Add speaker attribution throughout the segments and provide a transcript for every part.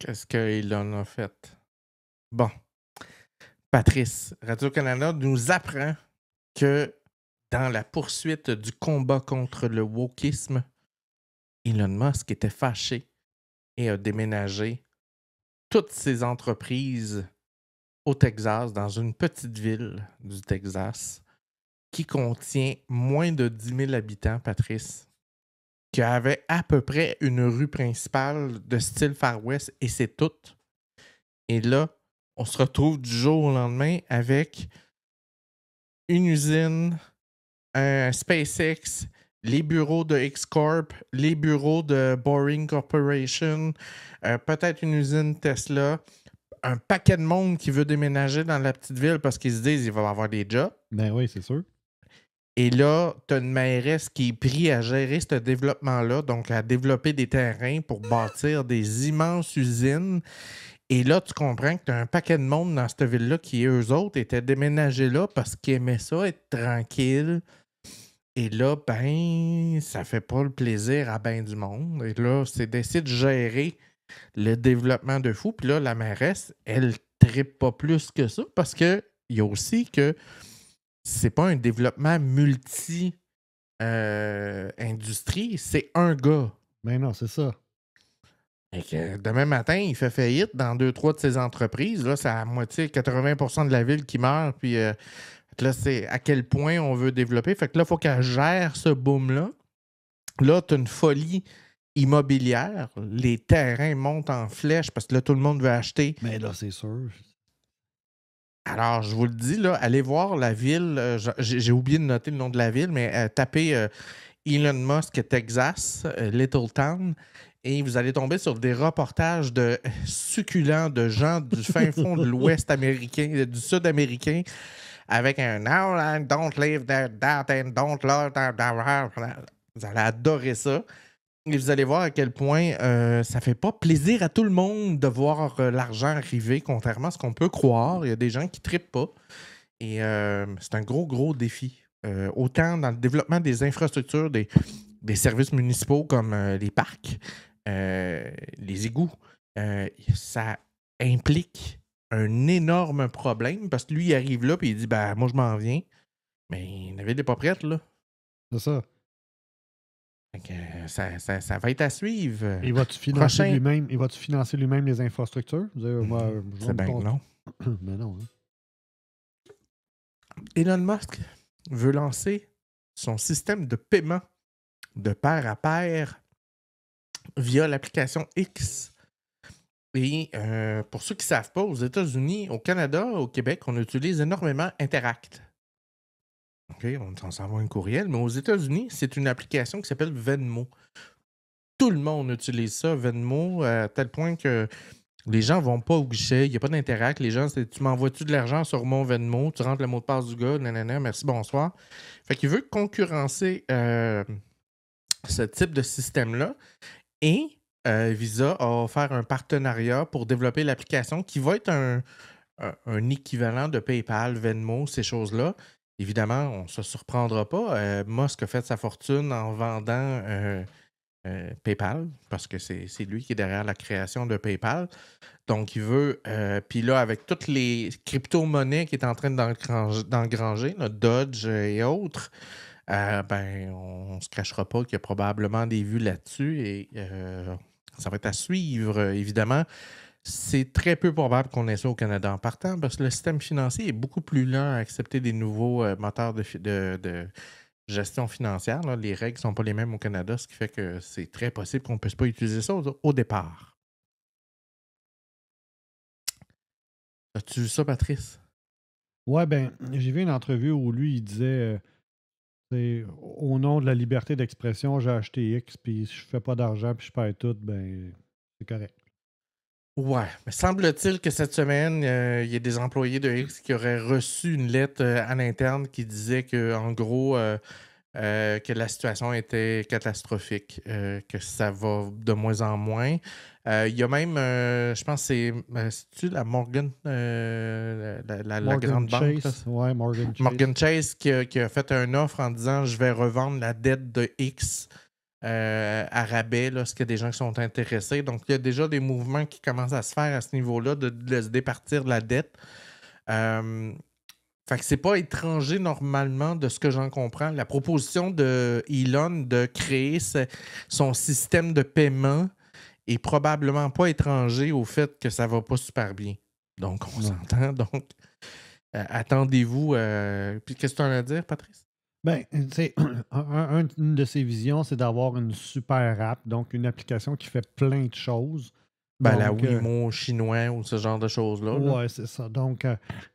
Speaker 1: Qu'est-ce qu'il en a fait? Bon, Patrice, Radio-Canada nous apprend que dans la poursuite du combat contre le wokisme, Elon Musk était fâché et a déménagé toutes ses entreprises au Texas, dans une petite ville du Texas, qui contient moins de 10 000 habitants, Patrice, qui avait à peu près une rue principale de style Far West, et c'est tout. Et là, on se retrouve du jour au lendemain avec une usine, un SpaceX, les bureaux de X-Corp, les bureaux de Boring Corporation, peut-être une usine Tesla, un paquet de monde qui veut déménager dans la petite ville parce qu'ils se disent qu'il va avoir des jobs.
Speaker 2: Ben oui, c'est sûr.
Speaker 1: Et là, tu as une mairesse qui est prise à gérer ce développement-là, donc à développer des terrains pour bâtir des immenses usines. Et là, tu comprends que tu as un paquet de monde dans cette ville-là qui, eux autres, étaient déménagés là parce qu'ils aimaient ça, être tranquille. Et là, ben, ça fait pas le plaisir à ben du monde. Et là, c'est d'essayer de gérer le développement de fou. Puis là, la mairesse, elle trippe pas plus que ça parce que il y a aussi que c'est pas un développement multi-industrie, c'est un gars.
Speaker 2: Ben non, c'est ça.
Speaker 1: Et que demain matin, il fait faillite dans 2-3 de ses entreprises. Là, c'est à moitié 80% de la ville qui meurt. Puis là, c'est à quel point on veut développer. Fait que là, il faut qu'elle gère ce boom-là. Là, tu as une folie immobilière. Les terrains montent en flèche parce que là, tout le monde veut acheter.
Speaker 2: Mais là, c'est sûr.
Speaker 1: Alors, je vous le dis, là, allez voir la ville. J'ai oublié de noter le nom de la ville, mais tapez Elon Musk, Texas, Little Town, et vous allez tomber sur des reportages de succulents de gens du fin fond de l'Ouest américain, du Sud américain, avec un Now I don't live there, that and don't love that. Vous allez adorer ça. Et vous allez voir à quel point ça fait pas plaisir à tout le monde de voir l'argent arriver, contrairement à ce qu'on peut croire. Il y a des gens qui trippent pas. Et c'est un gros, gros défi. Autant dans le développement des infrastructures, des services municipaux comme les parcs, les égouts, ça implique un énorme problème parce que lui, il arrive là et il dit ben, moi, je m'en viens. Mais la ville n'est pas prête, là.
Speaker 2: C'est ça.
Speaker 1: Fait que, ça va être à suivre.
Speaker 2: Il va-tu financer lui-même? Il va-tu financer lui-même les infrastructures? Moi,
Speaker 1: c'est bien que non.
Speaker 2: Mais non. Hein?
Speaker 1: Elon Musk veut lancer son système de paiement de pair à pair via l'application X. Et pour ceux qui ne savent pas, aux États-Unis, au Canada, au Québec, on utilise énormément Interact. OK, on s'envoie un courriel, mais aux États-Unis, c'est une application qui s'appelle Venmo. Tout le monde utilise ça, Venmo, à tel point que les gens ne vont pas au guichet, il n'y a pas d'Interact. Les gens, c'est tu m'envoies-tu de l'argent sur mon Venmo, tu rentres le mot de passe du gars, nanana, merci, bonsoir. Fait qu'il veut concurrencer ce type de système-là. Et Visa a offert un partenariat pour développer l'application qui va être un équivalent de PayPal, Venmo, ces choses-là. Évidemment, on ne se surprendra pas. Musk a fait sa fortune en vendant PayPal, parce que c'est lui qui est derrière la création de PayPal. Donc, il veut... puis là, avec toutes les crypto-monnaies qu'il est en train d'engranger, Dodge et autres, ben, on ne se cachera pas qu'il y a probablement des vues là-dessus et ça va être à suivre, évidemment. C'est très peu probable qu'on ait ça au Canada en partant parce que le système financier est beaucoup plus lent à accepter des nouveaux moteurs de gestion financière. Là. Les règles ne sont pas les mêmes au Canada, ce qui fait que c'est très possible qu'on ne puisse pas utiliser ça au départ. As-tu vu ça, Patrice?
Speaker 2: Ouais, ben, j'ai vu une entrevue où lui, il disait au nom de la liberté d'expression, j'ai acheté X, puis si je fais pas d'argent, puis je perds tout, ben, c'est correct.
Speaker 1: Ouais, mais semble-t-il que cette semaine, il y a des employés de X qui auraient reçu une lettre à l'interne qui disait que, en gros, que la situation était catastrophique, que ça va de moins en moins. Il y a même, je pense que c'est-tu la Morgan, la grande banque? Là?
Speaker 2: Ouais, Morgan Chase.
Speaker 1: Morgan Chase qui a fait une offre en disant « Je vais revendre la dette de X à rabais lorsqu'il y a des gens qui sont intéressés. Donc, il y a déjà des mouvements qui commencent à se faire à ce niveau-là de se départir de la dette. Fait que c'est pas étranger normalement de ce que j'en comprends. La proposition de Elon de créer son système de paiement est probablement pas étranger au fait que ça va pas super bien. Donc, on s'entend. Donc, attendez-vous. Puis, qu'est-ce que tu en as à dire, Patrice?
Speaker 2: Ben, tu sais, une de ses visions, c'est d'avoir une super app, donc une application qui fait plein de choses.
Speaker 1: Ben, la
Speaker 2: Donc,
Speaker 1: Wimo chinois ou ce genre de choses-là. Là.
Speaker 2: ouais, c'est ça. Donc,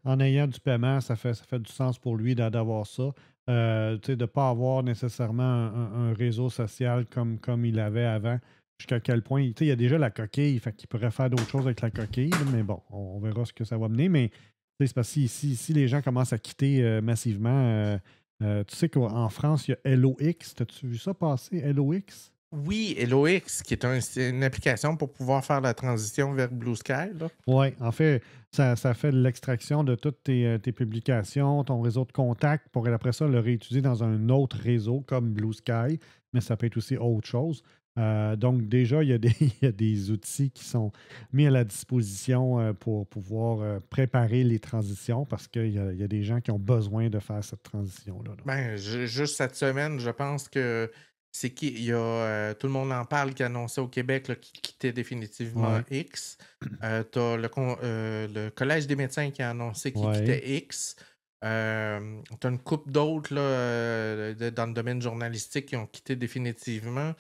Speaker 2: en ayant du paiement, ça fait du sens pour lui d'avoir ça. Tu sais, de ne pas avoir nécessairement un réseau social comme il avait avant. Jusqu'à quel point, tu sais, il y a déjà la coquille, fait qu'il pourrait faire d'autres choses avec la coquille, là, mais bon, on verra ce que ça va mener. Mais tu sais, c'est parce que si les gens commencent à quitter massivement, tu sais qu'en France, il y a LOX. T'as-tu vu ça passer, LOX?
Speaker 1: Oui, LOX, qui est c'est une application pour pouvoir faire la transition vers Blue Sky.
Speaker 2: Oui, en fait, ça fait de l'extraction de toutes tes publications, ton réseau de contacts, pour après ça le réutiliser dans un autre réseau comme Blue Sky, mais ça peut être aussi autre chose. Donc, déjà, il y a il y a des outils qui sont mis à la disposition pour pouvoir préparer les transitions parce qu'il y a des gens qui ont besoin de faire cette transition-là. Là.
Speaker 1: Ben, juste cette semaine, je pense que c'est qui il y a tout le monde en parle qui annonçait au Québec là, qui quittait définitivement
Speaker 2: Ouais.
Speaker 1: X. T'as le Collège des médecins qui a annoncé qu'il
Speaker 2: Ouais.
Speaker 1: quittait X. T'as une couple d'autres là, dans le domaine journalistique qui ont quitté définitivement.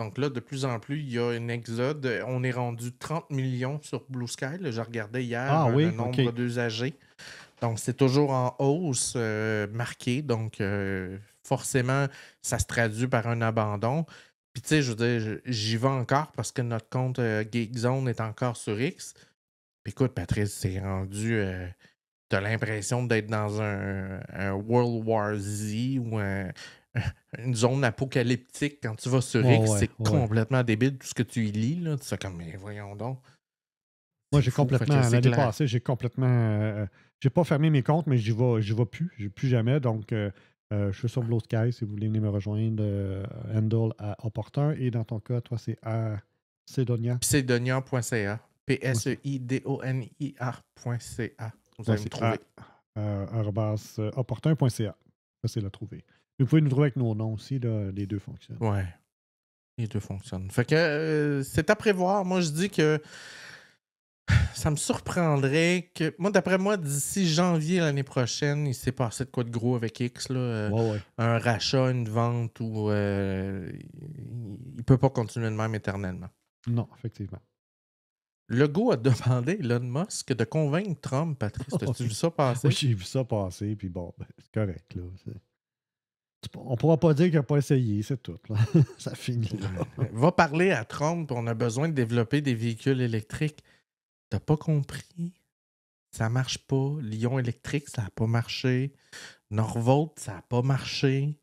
Speaker 1: Donc là, de plus en plus, il y a un exode. On est rendu 30 millions sur Blue Sky. Là. Je regardais hier
Speaker 2: Ah
Speaker 1: le
Speaker 2: oui,
Speaker 1: nombre
Speaker 2: OK.
Speaker 1: d'usagers. Donc, c'est toujours en hausse marqué. Donc, forcément, ça se traduit par un abandon. Puis, tu sais, je veux dire, j'y vais encore parce que notre compte Geekzone est encore sur X. Puis, écoute, Patrice, c'est rendu. T'as l'impression d'être dans un World War Z ou une zone apocalyptique quand tu vas sur X.
Speaker 2: Ouais,
Speaker 1: C'est
Speaker 2: ouais.
Speaker 1: complètement débile tout ce que tu y lis. Là. Tu sais, comme, mais voyons donc.
Speaker 2: Moi,
Speaker 1: C'est
Speaker 2: j'ai
Speaker 1: fou. Fait que
Speaker 2: complètement,
Speaker 1: c'est
Speaker 2: l'année
Speaker 1: clair.
Speaker 2: passée, j'ai complètement. J'ai pas fermé mes comptes, mais j'y vais plus. J'ai plus jamais. Donc, je suis sur Blue Sky si vous voulez venir me rejoindre. Handle à Opportun. Et dans ton cas, toi, c'est à Cedonia.
Speaker 1: Pseudonia.ca.
Speaker 2: Moi, c'est
Speaker 1: Pseudonia.ca. Vous
Speaker 2: moi,
Speaker 1: allez me
Speaker 2: c'est à
Speaker 1: trouver.
Speaker 2: opportun.ca. Facile à trouver. Vous pouvez nous trouver avec nos noms aussi. Là, les deux fonctionnent.
Speaker 1: Ouais, les deux fonctionnent. Fait que c'est à prévoir. Moi, je dis que ça me surprendrait que. Moi, d'après moi, d'ici janvier l'année prochaine, il s'est passé de quoi de gros avec X. Là,
Speaker 2: Ouais.
Speaker 1: un rachat, une vente ou. Il peut pas continuer de même éternellement.
Speaker 2: Non, effectivement.
Speaker 1: Legault a demandé à Elon Musk de convaincre Trump, Patrice. As-tu vu ça passer?
Speaker 2: Oui, j'ai vu ça passer. Puis bon, ben, c'est correct. Là. On pourra pas dire qu'il n'a pas essayé. C'est tout. Là. Ça finit là.
Speaker 1: Va parler à Trump, on a besoin de développer des véhicules électriques. T'as pas compris? Ça marche pas. Lyon électrique, ça n'a pas marché. Norvolt, ça n'a pas marché.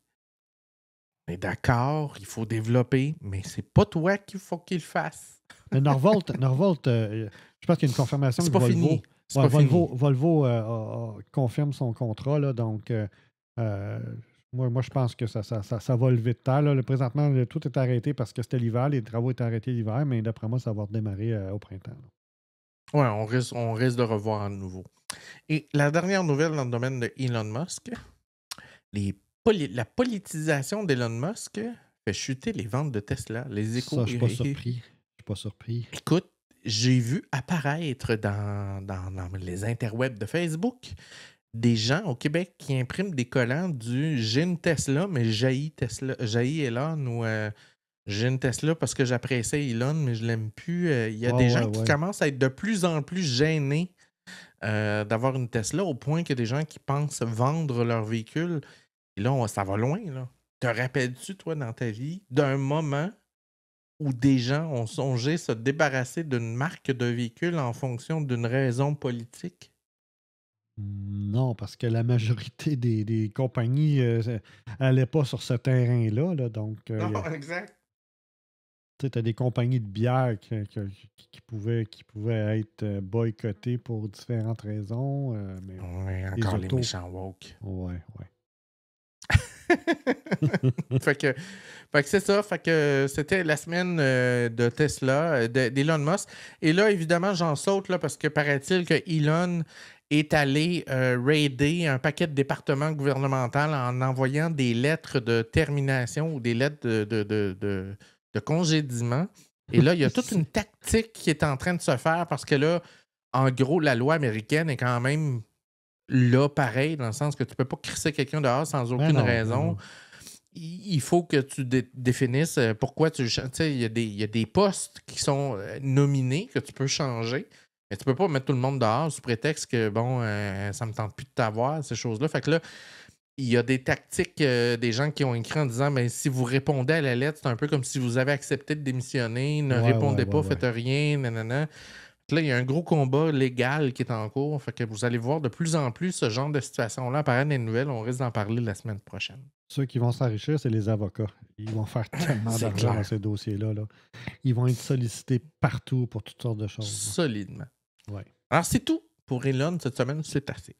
Speaker 1: On est d'accord, il faut développer, mais c'est pas toi qu'il faut qu'il le fasse.
Speaker 2: Mais Norvolt, je pense qu'il y a une confirmation
Speaker 1: C'est
Speaker 2: que
Speaker 1: pas
Speaker 2: Volvo.
Speaker 1: fini. C'est
Speaker 2: Ouais,
Speaker 1: pas fini.
Speaker 2: Volvo confirme son contrat. Là, donc, moi, je pense que ça va lever de terre. Là. Présentement, tout est arrêté parce que c'était l'hiver. Les travaux étaient arrêtés l'hiver, mais d'après moi, ça va redémarrer au printemps. Là.
Speaker 1: Ouais, on risque de revoir à nouveau. Et la dernière nouvelle dans le domaine de Elon Musk, la politisation d'Elon Musk fait chuter les ventes de Tesla. Les échos.
Speaker 2: Ça, je suis pas surpris. Je suis pas surpris.
Speaker 1: Écoute, j'ai vu apparaître dans les interwebs de Facebook des gens au Québec qui impriment des collants du j'ai une Tesla, mais jaillit Elon ou j'ai une Tesla parce que j'appréciais Elon, mais je l'aime plus. Il y a des gens qui
Speaker 2: Ouais.
Speaker 1: commencent à être de plus en plus gênés d'avoir une Tesla au point qu'il y a des gens qui pensent vendre leur véhicule. Et là, ça va loin. Là. Te rappelles-tu, toi, dans ta vie, d'un moment où des gens ont songé se débarrasser d'une marque de véhicule en fonction d'une raison politique?
Speaker 2: Non, parce que la majorité des compagnies n'allaient pas sur ce terrain-là. Là, donc,
Speaker 1: Non, exact.
Speaker 2: tu as des compagnies de bière qui pouvaient être boycottées pour différentes raisons. Mais
Speaker 1: Ouais,
Speaker 2: les
Speaker 1: encore les
Speaker 2: autos.
Speaker 1: méchants woke.
Speaker 2: Ouais.
Speaker 1: fait que c'est ça. Fait que c'était la semaine de Tesla, d'Elon Musk. Et là, évidemment, j'en saute là, parce que paraît-il que Elon est allé raider un paquet de départements gouvernementaux en envoyant des lettres de termination ou des lettres de congédiement. Et là, il y a toute une tactique qui est en train de se faire parce que là, en gros, la loi américaine est quand même là pareil, dans le sens que tu peux pas crisser quelqu'un dehors sans aucune raison. Il faut que tu définisses pourquoi tu... Tu sais, il y a des postes qui sont nominés que tu peux changer. Mais tu peux pas mettre tout le monde dehors sous prétexte que, bon, ça me tente plus de t'avoir, ces choses-là. Fait que là, il y a des tactiques des gens qui ont écrit en disant ben, si vous répondez à la lettre, c'est un peu comme si vous avez accepté de démissionner, ne répondez pas, faites rien, nanana. Là, il y a un gros combat légal qui est en cours. Fait que vous allez voir de plus en plus ce genre de situation-là apparaître dans les nouvelles. On risque d'en parler la semaine prochaine.
Speaker 2: Ceux qui vont s'enrichir, c'est les avocats. Ils vont faire tellement d'argent dans ces dossiers-là. Là. Ils vont être sollicités partout pour toutes sortes de choses.
Speaker 1: Solidement.
Speaker 2: Ouais.
Speaker 1: Alors, c'est tout pour Elon cette semaine. C'est assez.